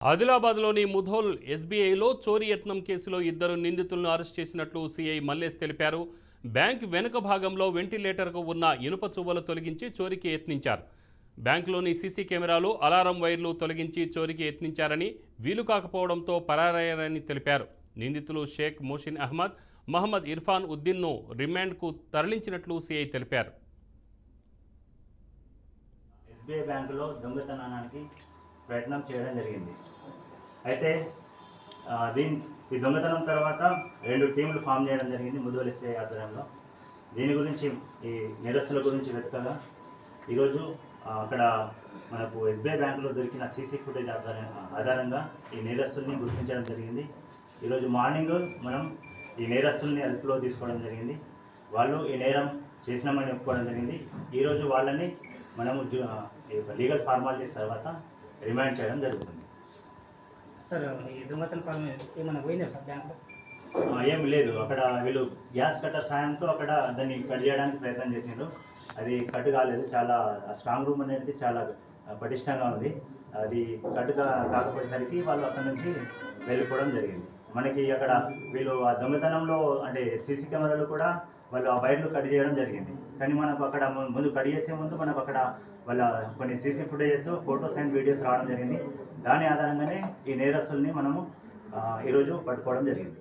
ఆదిలాబాద్లోని ముధోల్ ఎస్బీఐలో చోరీ యత్నం కేసులో ఇద్దరు నిందితులను అరెస్ట్ చేసినట్లు సీఐ మల్లేష్ తెలిపారు. బ్యాంక్ వెనుక భాగంలో వెంటిలేటర్కు ఉన్న ఇనుప చువ్వలు తొలగించి చోరీకి యత్నించారు. బ్యాంకులోని సీసీ కెమెరాలు, అలారం వైర్లు తొలగించి చోరీకి యత్నించారని, వీలు కాకపోవడంతో పరారయ్యారని తెలిపారు. నిందితులు షేక్ మోషిన్ అహ్మద్, మహమ్మద్ ఇర్ఫాన్ ఉద్దీన్ను రిమాండ్కు తరలించినట్లు సీఐ తెలిపారు. ఎస్బీఐ బ్యాంకులో దొంగతనానికి ప్రయత్నం చేయడం జరిగింది. అయితే ఈ దొంగతనం తర్వాత 2 టీంలు ఫామ్ చేయడం జరిగింది ముధోల్ ఎస్ఐ ఆధ్వర్యంలో. దీని గురించి ఈ నేరస్తుల గురించి వెతకగా ఈరోజు అక్కడ మనకు ఎస్బీఐ బ్యాంకులో దొరికిన సీసీ ఫుటేజ్ ఆధారంగా ఈ నేరస్తుల్ని గుర్తించడం జరిగింది. ఈరోజు మార్నింగ్ మనం ఈ నేరస్తుల్ని అదుపులో తీసుకోవడం జరిగింది. వాళ్ళు ఈ నేరం చేసినామని ఒప్పుకోవడం జరిగింది. ఈరోజు వాళ్ళని మనము లీగల్ ఫార్మాలిటీస్ తర్వాత రిమాండ్ చేయడం జరుగుతుంది. సార్, ఈ దొంగతనం కాలం ఏమైనా పోయిందా సార్ బ్యాంకులో? ఏం లేదు. అక్కడ వీళ్ళు గ్యాస్ కట్టర్ సాయంతో అక్కడ దాన్ని కట్ చేయడానికి ప్రయత్నం చేసిండ్రు. అది కట్ కాలేదు. చాలా స్ట్రాంగ్ రూమ్ అనేది చాలా పటిష్టంగా ఉంది. అది కట్ కాకపోయేసరికి వాళ్ళు అక్కడ నుంచి వెళ్ళిపోవడం జరిగింది. మనకి అక్కడ వీళ్ళు ఆ దొంగతనంలో అంటే సీసీ కెమెరాలు కూడా వాళ్ళు ఆ వైర్లు కట్ చేయడం జరిగింది. కానీ మనకు అక్కడ ముందు కట్ చేసే ముందు మనకు అక్కడ వాళ్ళ కొన్ని CC footages, photos and videos రావడం జరిగింది. దాని ఆధారంగానే ఈ నేరస్తుల్ని మనము ఈరోజు పట్టుకోవడం జరిగింది.